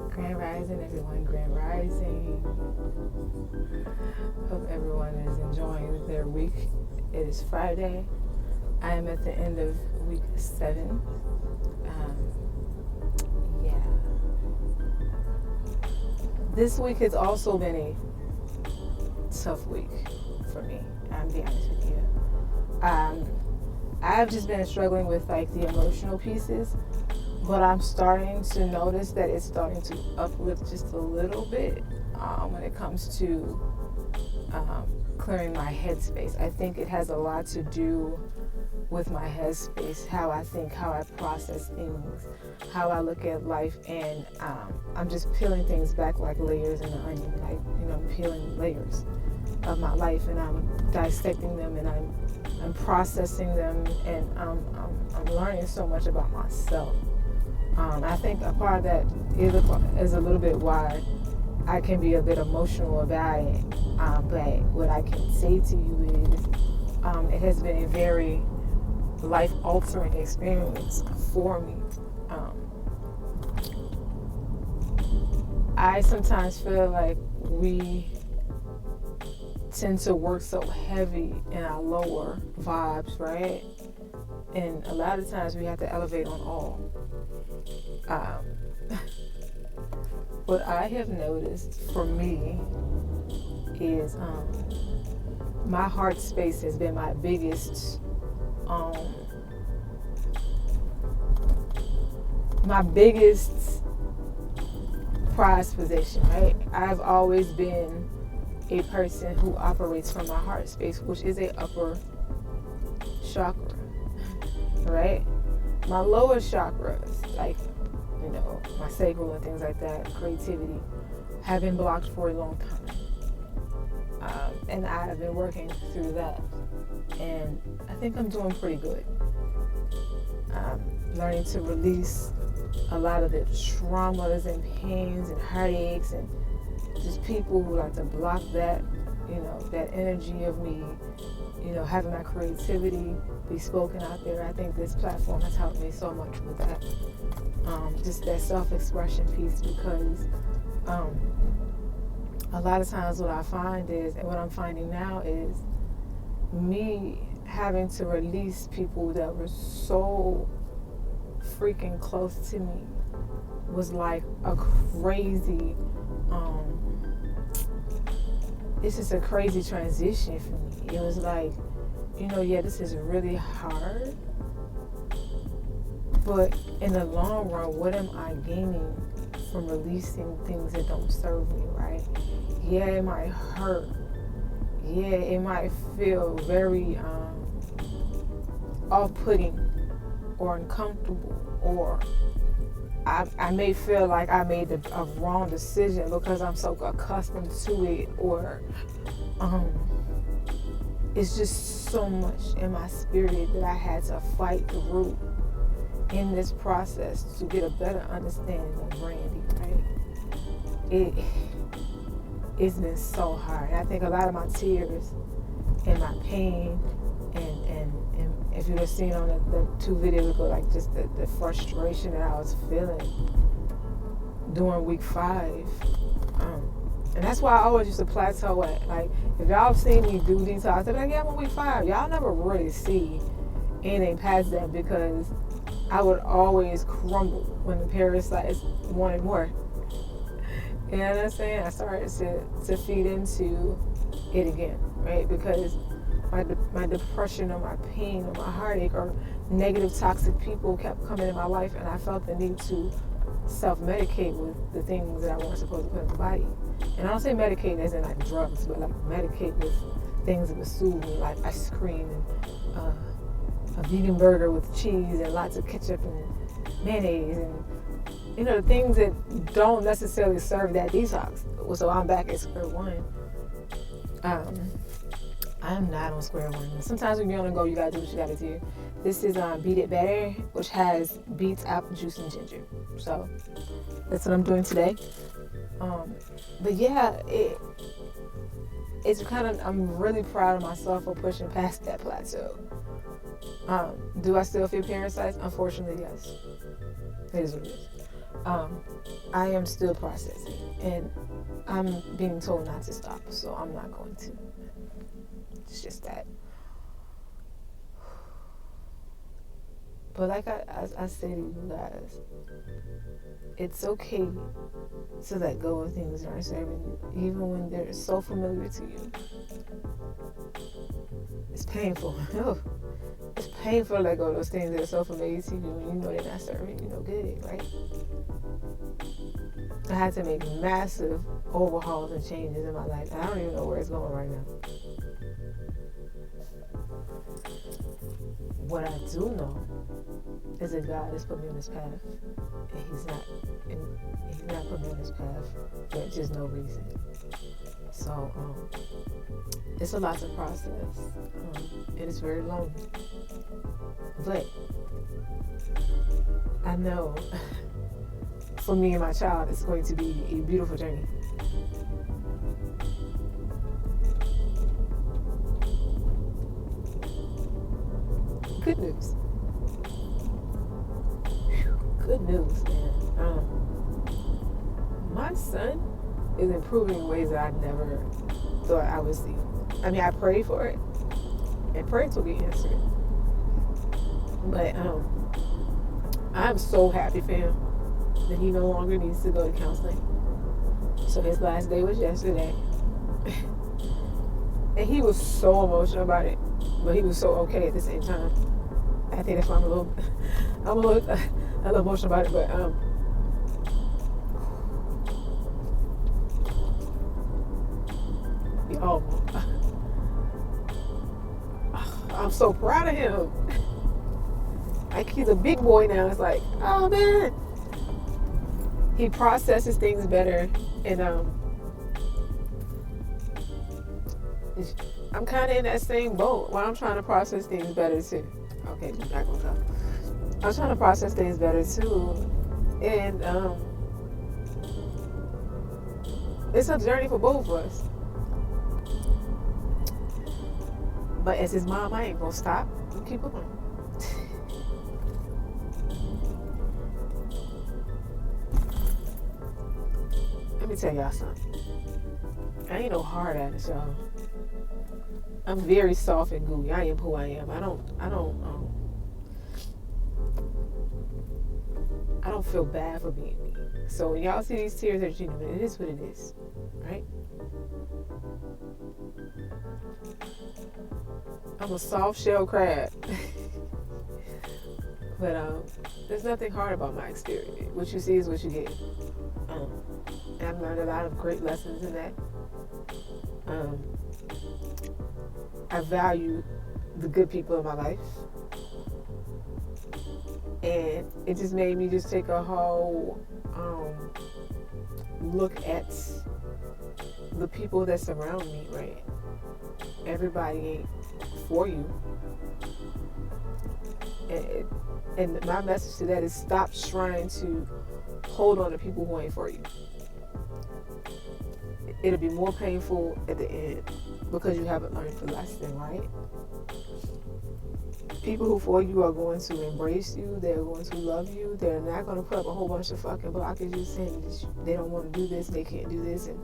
Grand Rising, everyone. Grand Rising. Hope everyone is enjoying their week. It is Friday. I am at the end of week 7. Yeah. This week has also been a tough week for me. I'm be honest with you. I've just been struggling with like the emotional pieces, but I'm starting to notice that it's starting to uplift just a little bit when it comes to clearing my headspace. I think it has a lot to do with my headspace, how I think, how I process things, how I look at life, and I'm just peeling things back like layers in the onion. Like, I'm peeling layers of my life, and I'm dissecting them, and I'm processing them, and I'm learning so much about myself. I think a part of that is a little bit why I can be a bit emotional about it. But what I can say to you is it has been a very life-altering experience for me. I sometimes feel like we tend to work so heavy in our lower vibes, right? And a lot of times we have to elevate on all. What I have noticed for me is my heart space has been my biggest prized possession, right? I've always been a person who operates from my heart space, which is a upper chakra, right? My lower chakras, like, my sacral and things like that, creativity, have been blocked for a long time. And I have been working through that. And I think I'm doing pretty good. Learning to release a lot of the traumas and pains and heartaches and just people who like to block that, that energy of me, having my creativity be spoken out there. I think this platform has helped me so much with that. Just that self-expression piece, because a lot of times what I find is, and what I'm finding now is, me having to release people that were so freaking close to me was like a crazy, it's just a crazy transition for me. It was like, this is really hard, but in the long run, what am I gaining from releasing things that don't serve me, right? Yeah, it might hurt. Yeah, it might feel very off-putting or uncomfortable, or I may feel like I made a wrong decision because I'm so accustomed to it, or it's just so much in my spirit that I had to fight through in this process to get a better understanding of Brandy, right? It's been so hard. And I think a lot of my tears and my pain and if you were seeing on the 2 videos ago, like just the frustration that I was feeling during week 5. And that's why I always used to plateau at, like, if y'all seen me do detox, they're like, yeah, I'm on week 5. Y'all never really see anything past that, because I would always crumble when the parasites wanted more. You know what I'm saying? I started to feed into it again, right? Because my depression or my pain or my heartache or negative toxic people kept coming in my life, and I felt the need to self-medicate with the things that I wasn't supposed to put in the body. And I don't say medicate as in like drugs, but like medicate with things that would soothe me, like ice cream and a vegan burger with cheese and lots of ketchup and mayonnaise and the things that don't necessarily serve that detox. So I'm back at square one. I'm not on square one. Sometimes when you're on the go, you gotta do what you gotta do. This is Beat It Better, which has beets, apple juice, and ginger. So that's what I'm doing today. But yeah, it's kind of, I'm really proud of myself for pushing past that plateau. Do I still feel parasites? Unfortunately, yes. It is what it is. I am still processing, and I'm being told not to stop, so I'm not going to. It's just that. But like I say to you guys, it's okay to let go of things that aren't serving you, even when they're so familiar to you. It's painful. It's painful to let go of those things that are so familiar to you when you know they're not serving you no good, right? I had to make massive overhauls and changes in my life. I don't even know where it's going right now. What I do know is that God has put me on this path, and He's not put me on this path for just no reason. So it's a lot to process, and it's very lonely. But I know for me and my child, it's going to be a beautiful journey. Good news. Good news, man. My son is improving in ways that I never thought I would see. I mean, I prayed for it, and prayers will be answered. But I'm so happy for him that he no longer needs to go to counseling. So his last day was yesterday. And he was so emotional about it, but he was so okay at the same time. I think that's why I'm a little emotional about it, but I'm so proud of him. Like, he's a big boy now. It's like, oh man, he processes things better, and I'm kind of in that same boat where I'm trying to process things better too. Okay, I'm not gonna go. I'm trying to process things better too, and it's a journey for both of us. But as his mom, I ain't gonna stop. You keep going. Let me tell y'all something. I ain't no hard ass, y'all. I'm very soft and gooey. I am who I am. I don't feel bad for being me. So when y'all see these tears are genuine, it is what it is, right? I'm a soft shell crab. But there's nothing hard about my experience. What you see is what you get. And I've learned a lot of great lessons in that. I value the good people in my life. And it just made me just take a whole look at the people that surround me, right? Everybody ain't for you. And my message to that is stop trying to hold on to people who ain't for you. It'll be more painful at the end because you haven't learned the lesson, right? People who for you are going to embrace you, they're going to love you, they're not going to put up a whole bunch of fucking blockages saying they don't want to do this, they can't do this, and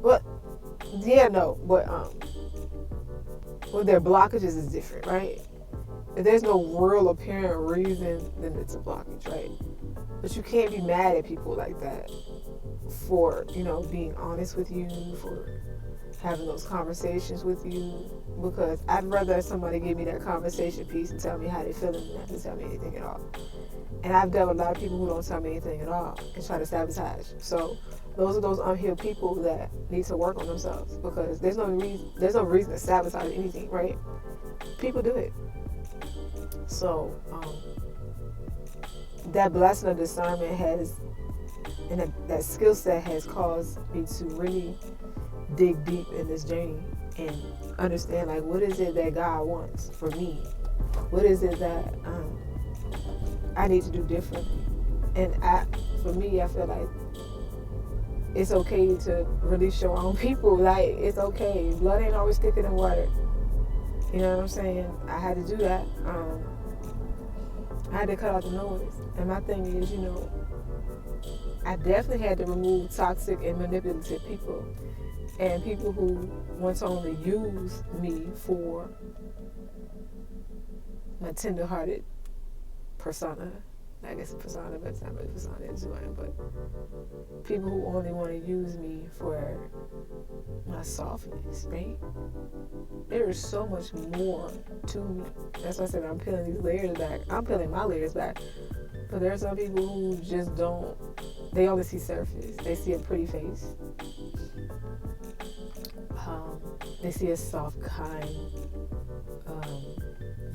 but yeah, no, but their blockages is different, right? If there's no real apparent reason, then it's a blockage, right? But you can't be mad at people like that for, being honest with you, for having those conversations with you, because I'd rather somebody give me that conversation piece and tell me how they feeling than have to tell me anything at all. And I've dealt with a lot of people who don't tell me anything at all and try to sabotage. So those are those unhealed people that need to work on themselves, because there's no reason to sabotage anything, right? People do it. So that blessing of discernment and that skill set has caused me to really dig deep in this journey and understand, like, what is it that God wants for me? What is it that I need to do differently? And for me, I feel like it's okay to release your own people. Like, it's okay. Blood ain't always thicker than water. You know what I'm saying? I had to do that. I had to cut out the noise. And my thing is, I definitely had to remove toxic and manipulative people and people who want to only use me for my tender-hearted persona. I guess a persona, but it's not really persona, it's who I am. But people who only want to use me for my softness, right? There is so much more to me. That's why I said I'm peeling these layers back. I'm peeling my layers back. But there are some people who just don't, they only see surface. They see a pretty face. They see a soft, kind,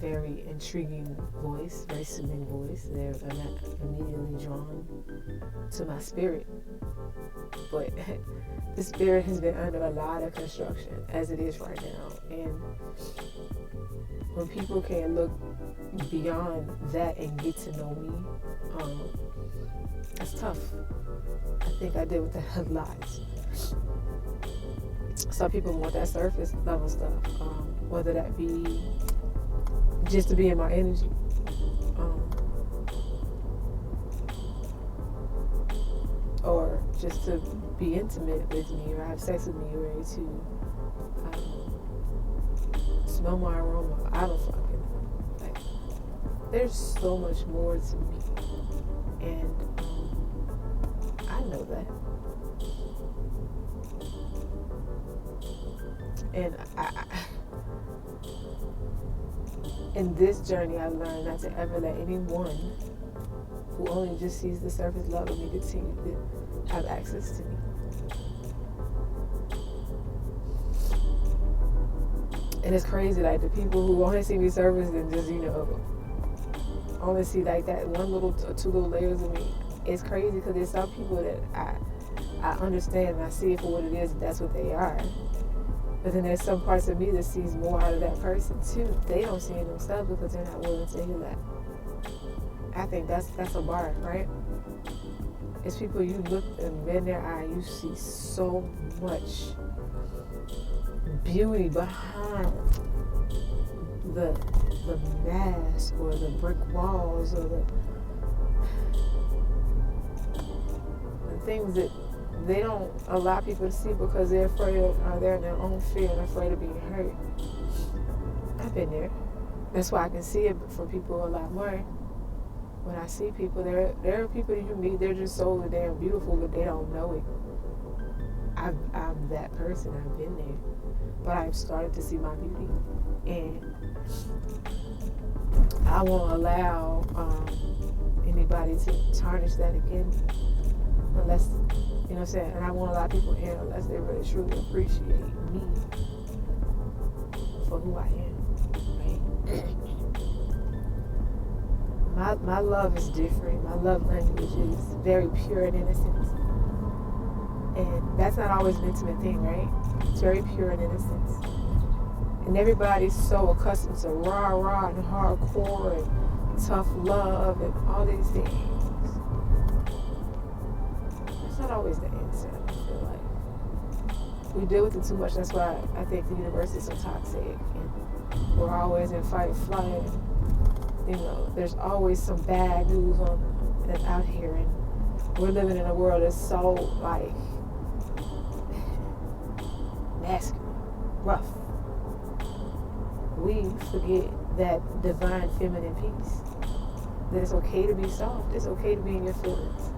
very intriguing voice, very soothing voice. They're immediately drawn to my spirit. But the spirit has been under a lot of construction as it is right now. And when people can look beyond that and get to know me, that's tough. I think I deal with that a lot. Some people want that surface level stuff, whether that be just to be in my energy, or just to be intimate with me or have sex with me, or to smell my aroma. I don't fucking know. Like, there's so much more to me, and I know that. And in this journey, I've learned not to ever let anyone who only just sees the surface level of me continue to have access to me. And it's crazy, like the people who only see me surface and just, only see like that one little or two little layers of me. It's crazy because there's some people that I understand and I see it for what it is, and that's what they are. But then there's some parts of me that sees more out of that person too. They don't see it themselves because they're not willing to hear that. I think that's a bar, right? It's people you look in their eye, you see so much beauty behind the mask or the brick walls or the things that they don't allow people to see because they're afraid of, they're in their own fear and afraid of being hurt. I've been there. That's why I can see it from people a lot more. When I see people, there are people that you meet, they're just so damn beautiful, but they don't know it. I'm that person. I've been there. But I've started to see my beauty. And I won't allow anybody to tarnish that again. Unless, you know what I'm saying? And I won't allow people in unless they really truly appreciate me for who I am. Right? My love is different. My love language is very pure and innocent. And that's not always an intimate thing, right? It's very pure and innocent. And everybody's so accustomed to rah-rah and hardcore and tough love and all these things. It's not always the answer, I feel like. We deal with it too much. That's why I think the universe is so toxic. And we're always in fight or flight. There's always some bad news that's out here. And we're living in a world that's so, like, masculine, rough. We forget that divine feminine piece. That it's okay to be soft. It's okay to be in your feelings.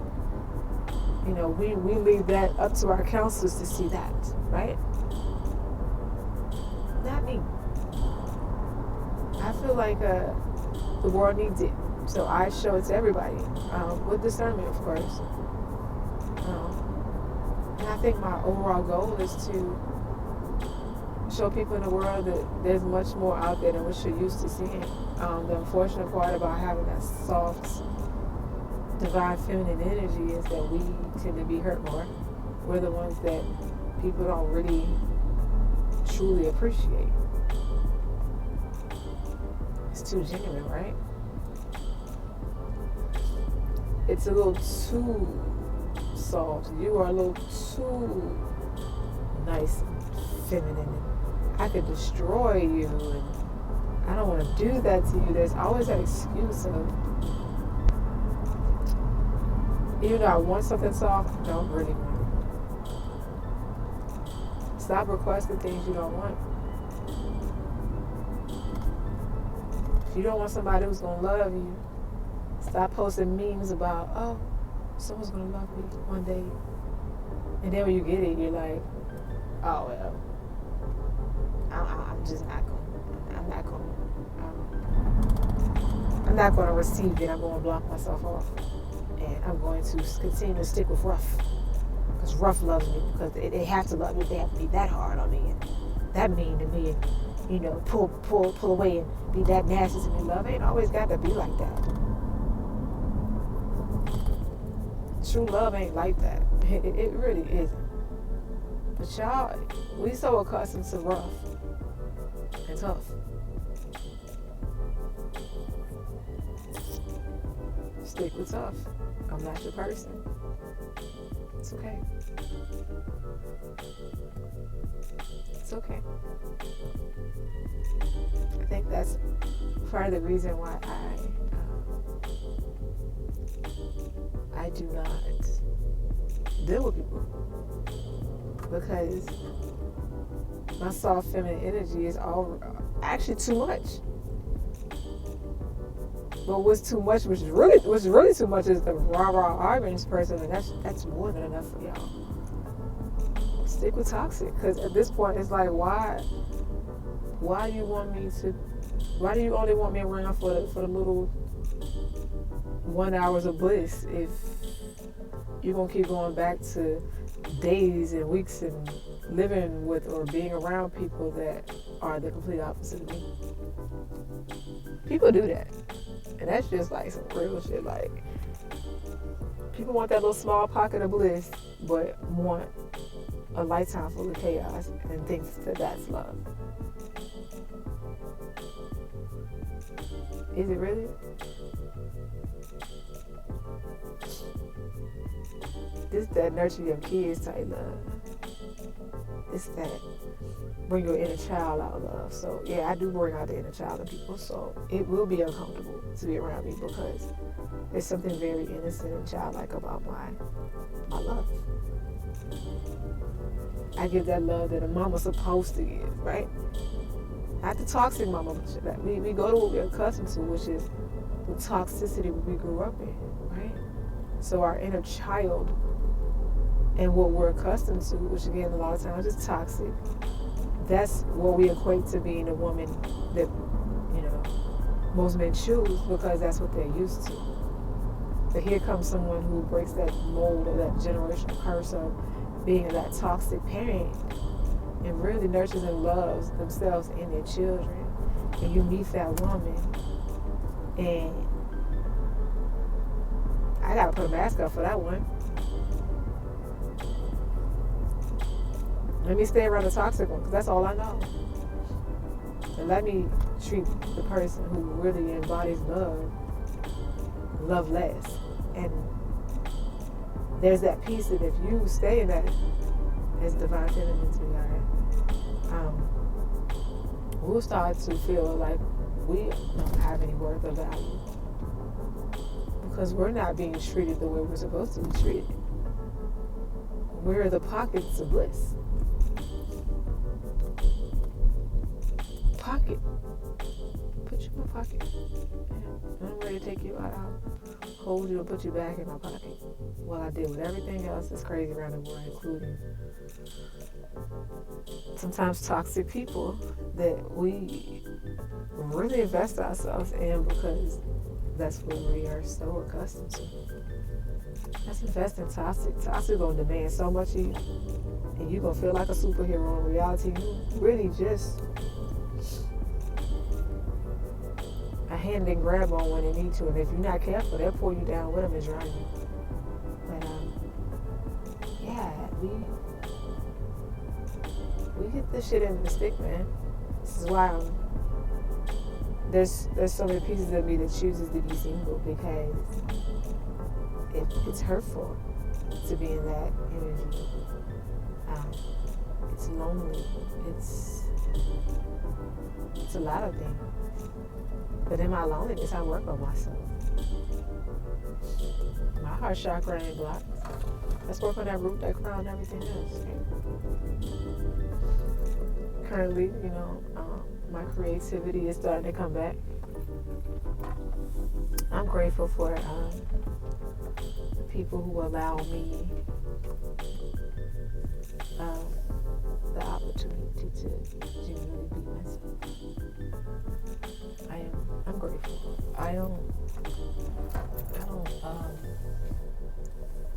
We leave that up to our counselors to see that, right? Not me. I feel like the world needs it. So I show it to everybody, with discernment, of course. And I think my overall goal is to show people in the world that there's much more out there than what you're used to seeing. The unfortunate part about having that soft, divine feminine energy is that we tend to be hurt more. We're the ones that people don't really truly appreciate. It's too genuine, right? It's a little too soft. You are a little too nice and feminine. I could destroy you, and I don't want to do that to you. There's always that excuse of, Even though I want something soft, I don't really want it. Stop requesting things you don't want. If you don't want somebody who's going to love you, stop posting memes about, oh, someone's going to love me one day. And then when you get it, you're like, oh, well, I'm just not going. I'm not going to receive it. I'm going to block myself off. And I'm going to continue to stick with rough. Because rough loves me. Because they have to love me. They have to be that hard on me and that mean to me. And, you know, pull away and be that nasty to me. Love ain't always got to be like that. True love ain't like that. It really isn't. But y'all, we so accustomed to rough and tough. Stick with tough. I'm not your person. It's okay. It's okay. I think that's part of the reason why I do not deal with people, because my soft feminine energy is all actually too much. But what's too much, what's really too much, is the rah-rah arguments person, and that's more than enough for y'all. Stick with toxic, because at this point it's like, why do you only want me around for the little 1 hours of bliss if you're gonna keep going back to days and weeks and living with or being around people that are the complete opposite of me? People do that. And that's just like some real shit. Like, people want that little small pocket of bliss, but want a lifetime full of chaos and think that that's love. Is it really? This that nurture your kids type love. It's that bring your inner child out love. So yeah, I do bring out the inner child in people. So it will be uncomfortable to be around me because there's something very innocent and childlike about my love. I give that love that a mama's supposed to give, right? Not the toxic mama. We go to what we're accustomed to, which is the toxicity we grew up in, right? So our inner child and what we're accustomed to, which again a lot of times is toxic, that's what we equate to being a woman that, you know, most men choose because that's what they're used to. But here comes someone who breaks that mold or that generational curse of being that toxic parent and really nurtures and loves themselves and their children. And you meet that woman, and I gotta put a mask up for that one. Let me stay around the toxic one, because that's all I know. And let me treat the person who really embodies love less. And there's that piece that if you stay in that, as divine femininity, we'll start to feel like we don't have any worth or value. Because we're not being treated the way we're supposed to be treated. We're the pockets of bliss. Pocket. Put you in my pocket. Yeah. I'm ready to take you out. I'll hold you and put you back in my pocket. Well, I deal with everything else that's crazy around the world, including sometimes toxic people that we really invest ourselves in because that's what we are so accustomed to. Let's invest in toxic. Toxic gonna demand so much of you, and you gonna feel like a superhero. In reality, you really just a hand and grab on when they need to, and if you're not careful, they'll pull you down with them and drown you. But yeah, we get this shit into the stick, man. This is why there's so many pieces of me that chooses to be single, because it's hurtful to be in that energy. It's lonely. It's a lot of things. But in my loneliness, I work on myself. My heart chakra ain't blocked. Let's work on that root, that crown, and everything else. Right? Currently, my creativity is starting to come back. I'm grateful for people who allow me the opportunity to genuinely be myself. I'm grateful. I don't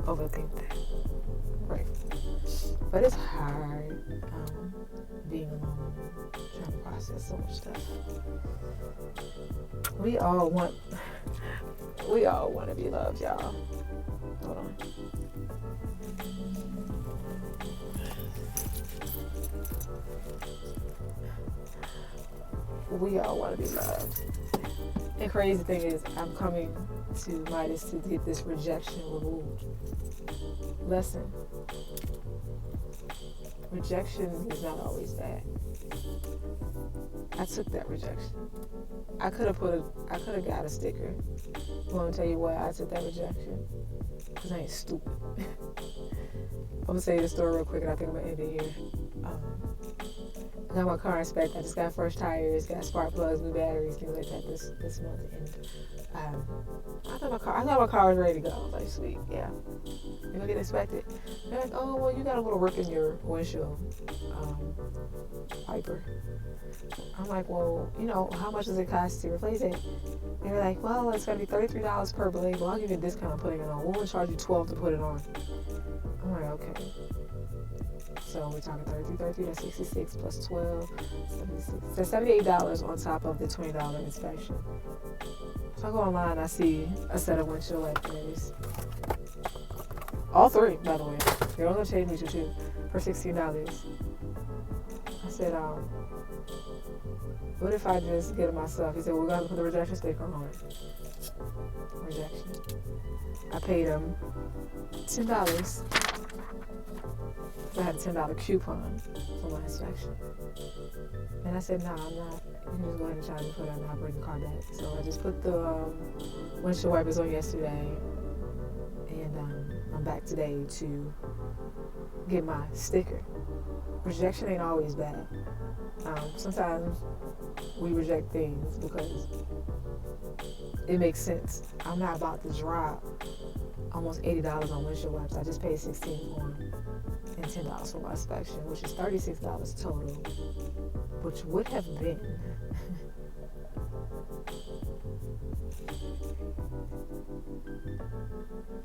overthink that. I'm grateful. But it's hard being alone, trying to process so much stuff. We all want to be loved, y'all. Hold on. We all want to be loved. And crazy thing is, I'm coming to Midas to get this rejection removed. Lesson. Rejection is not always bad. I took that rejection. I could have got a sticker. I want to tell you why I took that rejection. Because I ain't stupid. I'm going to say the story real quick and I think I'm going to end it here. I got my car inspected. I just got fresh tires, got spark plugs, new batteries, things like that this month. And I thought my car was ready to go. I was like, sweet, yeah. You're going to get inspected. They're like, oh, well, you got a little work in your windshield wiper. I'm like, well, how much does it cost to replace it? They were like, well, it's going to be $33 per blade. Well, I'll give you a discount putting it on. We'll charge you $12 to put it on. I'm like, okay. So we're talking 33, that's 66 plus 12, 76. So $78 on top of the $20 inspection. So I go online, I see a set of windshield wipers. All three, by the way. They're only going to change me to two for $16. I said, what if I just get it myself? He said, we're going to put the rejection sticker on it. Rejection. I paid him $10. I had a $10 coupon for my inspection. And I said, no, I'm not. You can just go ahead and charge me for that and I'll bring the car back. So I just put the windshield wipers on yesterday. And I'm back today to get my sticker. Rejection ain't always bad. Sometimes we reject things because it makes sense. I'm not about to drop almost $80 on windshield wipers. I just paid $16 for them. And $10 for my inspection, which is $36 total, which would have been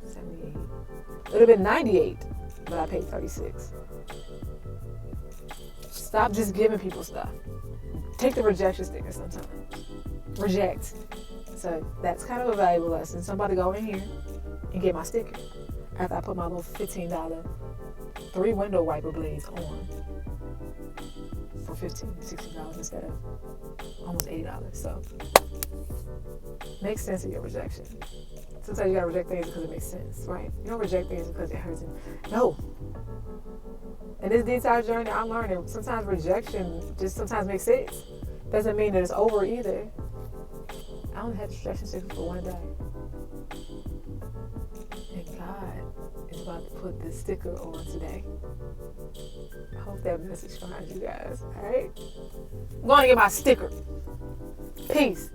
$78. It would have been $98, but I paid $36. Stop just giving people stuff. Take the rejection sticker sometimes. Reject. So that's kind of a valuable lesson. Somebody go in here and get my sticker after I put my little $15 3 window wiper blades on for $16 instead of almost $80. So make sense of your rejection. Sometimes you gotta reject things because it makes sense, right? You don't reject things because it hurts. No. In this detox journey, I'm learning sometimes rejection just sometimes makes sense. Doesn't mean that it's over either. I only had rejection sticker for one day. And God is about to put this sticker on today. I hope that message finds you guys. Alright? I'm going to get my sticker. Peace.